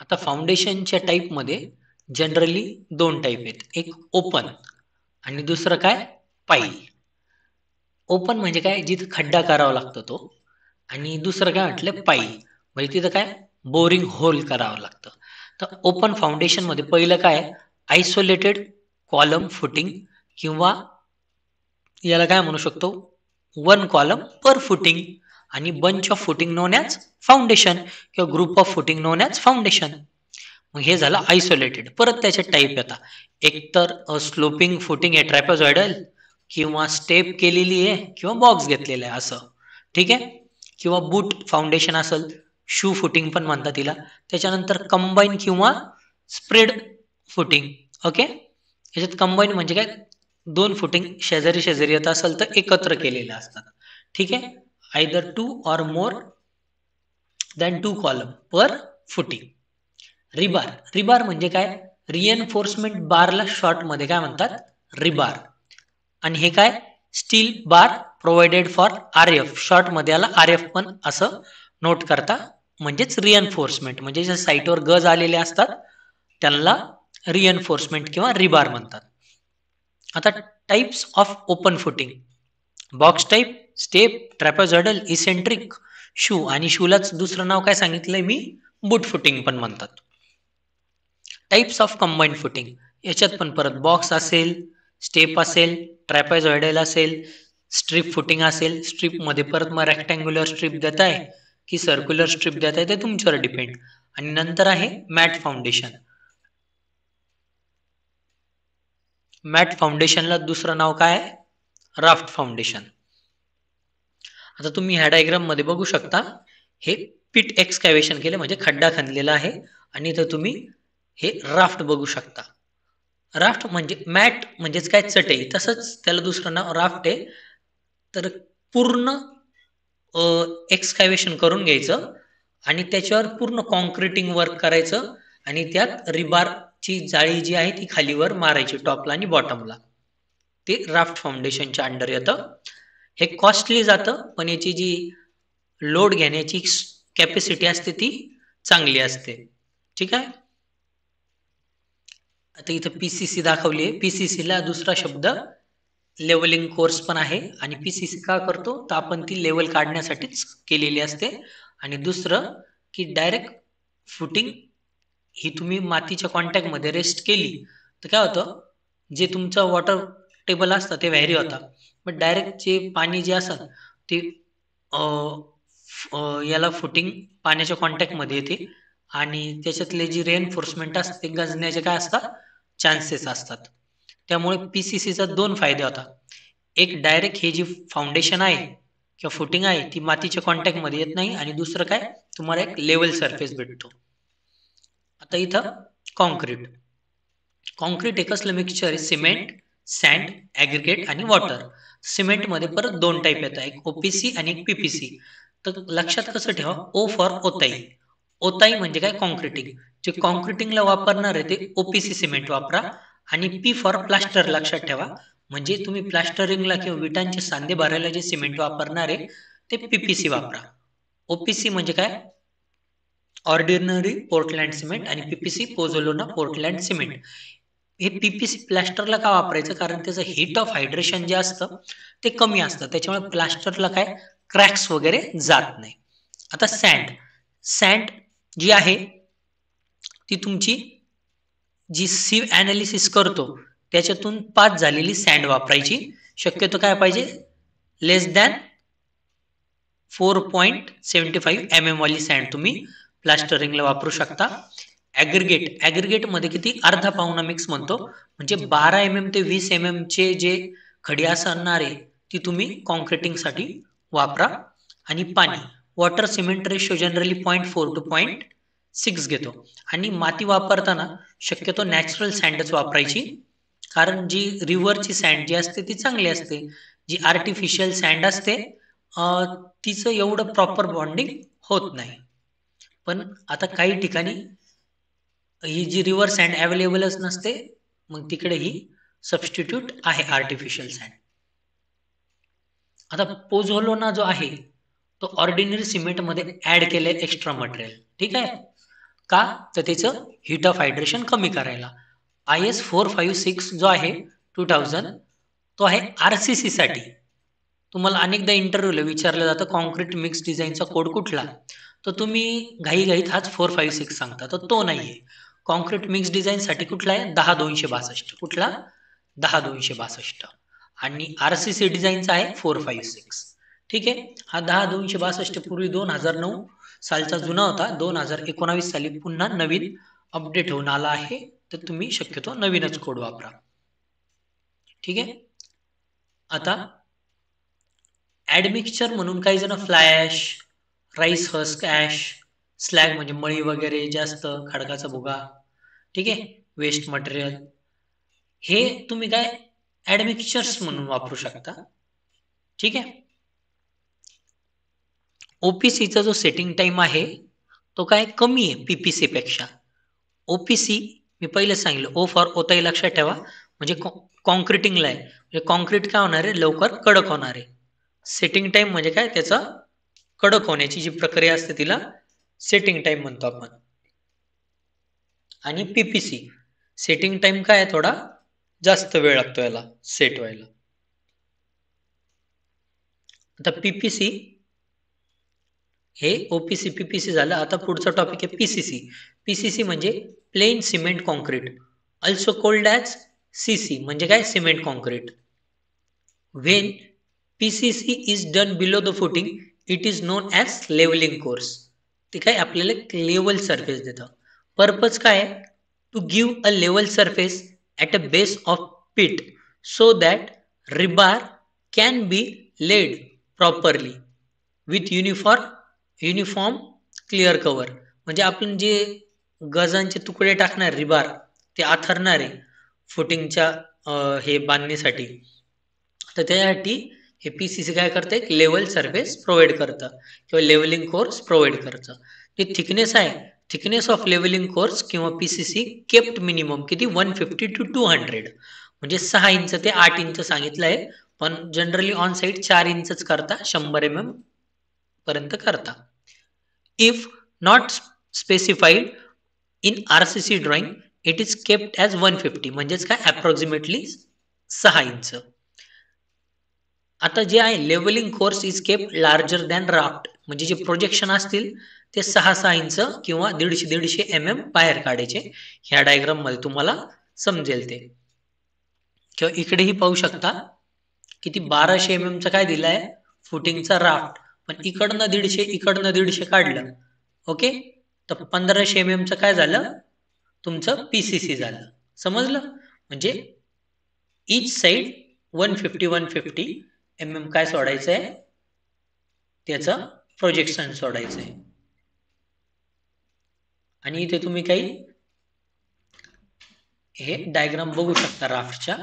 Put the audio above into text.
आता फाउंडेशनच्या टाईपमध्ये जनरली दोन टाईप आहेत, एक ओपन आणि दुसरं काय पाईल. ओपन म्हणजे काय, जिथं खड्डा करावा लागतो तो, आणि दुसरं काय म्हटलं पाईल म्हणजे तिथं काय बोरिंग होल करावं लागतं. तर ओपन फाउंडेशन मध्ये पहिलं काय आयसोलेटेड कॉलम फुटिंग, किंवा याला काय म्हणू शकतो वन कॉलम पर फुटिंग, आणि bunch of footing known as foundation, किंवा group of footing known as foundation. मग हे झालं आयसोलेटेड. परत त्याचे टाईप येतात, एकतर स्लोपिंग फुटिंग आहे ट्रॅपेझॉइडल, किंवा स्टेप केलेली आहे, किंवा बॉक्स घेतलेला आहे असं. ठीक आहे. किंवा बूट फाउंडेशन असेल, शू फुटिंग पण म्हणतात तिला. त्याच्यानंतर कंबाईन किंवा स्प्रेड फुटिंग. ओके. याच्यात कंबाईन म्हणजे काय, दोन फुटिंग शेजारी शेजारी येत असेल तर एकत्र केलेले असतात. ठीक आहे. Either two or more than two column per footing. Rebar. Rebar म्हणजे काय, रिएन्फोर्समेंट बारला शॉर्ट मध्ये काय म्हणतात रिबार. आणि हे काय steel bar provided for R F, short मध्ये याला आर एफ पण असं नोट करता. म्हणजेच रिएन्फोर्समेंट म्हणजे जे साईटवर गज आलेले असतात त्यांना रिएन्फोर्समेंट किंवा रिबार म्हणतात. आता types of open footing, box type, step, trapezoidal, eccentric, shoe. आणि शूलाच दुसरं नाव काय सांगितलंय मी, बूट फुटिंग पण म्हणतात. टाइप्स ऑफ कंबाईंड फुटिंग, याच्यात पण परत बॉक्स असेल, स्टेप असेल, ट्रॅपेझॉइडल असेल, स्ट्रीप फुटिंग असेल. स्ट्रीप मध्ये परत मग रेक्टँग्युलर स्ट्रीप देत आहे की सर्क्युलर स्ट्रीप देत आहे ते तुमच्यावर डिपेंड. आणि नंतर आहे मॅट फाउंडेशन. मॅट फाउंडेशनला दुसरं नाव काय आहे, राफ्ट फाउंडेशन. आता तुम्ही ह्या डायग्राम मध्ये बघू शकता, हे पिट एक्सकॅव्हेशन केलं म्हणजे खड्डा खणलेला आहे, आणि इथं तुम्ही हे राफ्ट बघू शकता. राफ्ट म्हणजे मॅट म्हणजेच काय चटई, तसंच त्याला दुसरं नाव राफ्ट आहे. तर पूर्ण एक्सकॅव्हेशन करून घ्यायचं आणि त्याच्यावर पूर्ण कॉन्क्रिटिंग वर्क करायचं, आणि त्यात रिबारची जाळी जी आहे ती खालीवर मारायची टॉपला आणि बॉटमला. ते राफ्ट फाउंडेशनच्या अंडर येतं. हे कॉस्टली जातं, पण याची जी लोड घेण्याची कॅपॅसिटी असते ती चांगली असते. ठीक आहे. आता इथं पीसीसी दाखवली आहे. पीसीसी ला दुसरा शब्द लेवलिंग कोर्स पण आहे. आणि पीसीसी का करतो तर आपण ती लेवल काढण्यासाठीच केलेली असते. आणि दुसरं की डायरेक्ट फुटिंग ही तुम्ही मातीच्या कॉन्टॅक्ट मध्ये रेस्ट केली तर काय होतं, जे तुमचं वॉटर टेबल असतं ते व्हॅरी होता, बट डायरेक्ट जे पाणी जे असतं ते याला फुटिंग पाण्याच्या कॉन्टॅक्ट मध्ये येते, आणि त्याच्यातले जी रेनफोर्समेंट असते ते गंजण्याचे काय असतात चान्सेस असतात. त्यामुळे पीसीसीचा दोन फायदे होतात, एक डायरेक्ट हे जी फाउंडेशन आहे किंवा फुटिंग आहे ती मातीच्या कॉन्टॅक्ट मध्ये येत नाही, आणि दुसरं काय तुम्हाला एक लेवल सरफेस भेटतो. आता इथं कॉन्क्रीट. कॉन्क्रीट हे कसलं मिक्सचर आहे, सिमेंट, सँड, ॲग्रिगेट आणि वॉटर. सिमेंटमध्ये परत दोन टाईप येतात, एक ओपीसी आणि एक पीपीसी. तर लक्षात कसं ठेवा, ओ फॉर ओताई. ओताई म्हणजे काय कॉन्क्रिटिंग. जे कॉन्क्रिटिंगला वापरणार आहे ते ओपीसी सिमेंट वापरा, आणि पी फॉर प्लास्टर लक्षात ठेवा. म्हणजे तुम्ही प्लास्टरिंगला किंवा विटांचे सांधे भरायला जे सिमेंट वापरणार आहे ते पीपीसी वापरा. ओपीसी म्हणजे काय ऑर्डिनरी पोर्टलँड सिमेंट, आणि पीपीसी पोझोलोना पोर्टलँड सिमेंट. हे पीपीसी प्लास्टरला का वापरायचं, कारण त्याचं हीट ऑफ हायड्रेशन जे असतं ते कमी असतं, त्याच्यामुळे प्लास्टरला काय क्रॅक्स वगैरे जात नाही. आता सँड. सँड जी आहे ती तुमची जी सीव ॲनालिसिस करतो त्याच्यातून पास झालेली सँड वापरायची. शक्यतो काय पाहिजे, लेस दॅन 4.75 mm वाली सँड तुम्ही प्लास्टरिंगला वापरू शकता. ॲग्रिगेट. ॲग्रिगेट मध्ये किती, अर्धा पावणा मिक्स म्हणतो, म्हणजे 12 mm ते 20 mm चे जे खडी असणार आहे ती तुम्ही कॉन्क्रिटिंगसाठी वापरा. आणि पाणी, water cement ratio generally 0.4 to 0.6 घेतो. आणि माती वापरताना शक्यतो नॅचरल सँडच वापरायची, कारण जी रिव्हरची सँड जी असते ती चांगली असते. जी आर्टिफिशियल सँड असते तिचं एवढं प्रॉपर बॉन्डिंग होत नाही. पण आता काही ठिकाणी ही जी रिव्हर सँड अवेलेबलच नसते, मग तिकडे ही सबस्टिट्यूट आहे आर्टिफिशियल सँड. आता पोझोलोना जो आहे तो ऑर्डिनरी सिमेंटमध्ये ऍड केले एक्स्ट्रा मटेरियल. ठीक आहे. का तर त्याचं हीट ऑफ हायड्रेशन कमी करायला. IS 456 जो आहे 2000 तो आहे RCC साठी. तुम्हाला अनेकदा इंटरव्ह्यूला विचारलं जातं कॉन्क्रीट मिक्स डिझाईनचा कोड कुठला, तर तुम्ही घाईघाईत हाच 456 सांगता, तर तो नाहीये. कॉन्क्रीट मिक्स डिझाईनसाठी कुठला आहे 10262. कुठला 10262. आणि RCC डिझाईनचा आहे 456. ठीक आहे. हा 10262 पूर्वी 2009 सालचा जुना होता. 2019 साली पुन्हा नवीन अपडेट होऊन आला आहे. तर तुम्ही शक्यतो नवीनच कोड वापरा. ठीक आहे. आता ऍडमिक्सचर म्हणून काही जण flash, rice husk ash, slag म्हणजे मळी वगैरे जास्त, खडकाचा भुगा, ठीक आहे, वेस्ट मटेरियल, हे तुम्ही काय ऍडमिक्सचर्स म्हणून वापरू शकता. ठीक आहे. ओपीसीचा जो सेटिंग टाइम आहे तो काय कमी आहे पीपीसी पेक्षा. ओपीसी मी पहिले सांगितलं, ओ फॉर ओताई लक्षात ठेवा, म्हणजे कॉन्क्रिटिंगला आहे, म्हणजे कॉन्क्रीट काय होणार आहे लवकर कडक होणार आहे. सेटिंग टाइम म्हणजे काय त्याचा कडक होण्याची जी प्रक्रिया असते तिला सेटिंग टाइम म्हणतो आपण. आणि पीपीसी सेटिंग टाइम काय आहे थोडा जास्त वेळ लागतो याला सेट व्हायला. आता पीपीसी हे ओपीसी पीपीसी झालं. आता पुढचा टॉपिक आहे पीसीसी. पीसीसी म्हणजे plain cement concrete, also called as CC, म्हणजे काय cement concrete. When PCC is done below the footing it is known as levelling course. ते काय आपल्याला लेवल सरफेस देतं. पर्पज काय, to give a level surface at a base of pit so that rebar can be laid properly with uniform clear cover. म्हणजे आपण जे गजांचे तुकडे टाकणार रिबार ते आथरणार आहे फुटिंगच्या हे बांधणीसाठी, तर त्यासाठी हे पीसीसी काय करतं, एक लेवल सर्फेस प्रोव्हाइड करतं किंवा लेवलिंग कोर्स प्रोव्हाइड करतं. ते थिकनेस आहे, थिकनेस ऑफ लेवलिंग कोर्स किंवा पीसीसी केप्ट मिनिमम किती 150 to 200, म्हणजे 6 इंच ते 8 इंच सांगितलं आहे, पण जनरली ऑन साईड 4 इंचच करता, 100 mm पर्यंत करता. If not specified in RCC drawing it is kept as 150, म्हणजेच काय अप्रॉक्सिमेटली 6 इंच. आता जे आहे levelling course is kept larger than raft, म्हणजे जे प्रोजेक्शन असतील ते 6 इंच किंवा 150 mm बाहेर काढायचे. ह्या डायग्राम मध्ये तुम्हाला समजेल ते. किंवा इकडेही पाहू शकता किती 1200 mm चा काय दिलाय फुटिंगचा राफ्ट, पण इकडनं 150 इकडनं 150 काढलं. ओके, तर 1500 mm चं काय झालं तुमचं पीसीसी झालं. समजलं? म्हणजे इच साइड 150 mm काय सोडायचंय, त्याचं प्रोजेक्शन सोडायचंय. आणि इथे तुम्ही काही हे डायग्राम बघू शकता राफ्टच्या.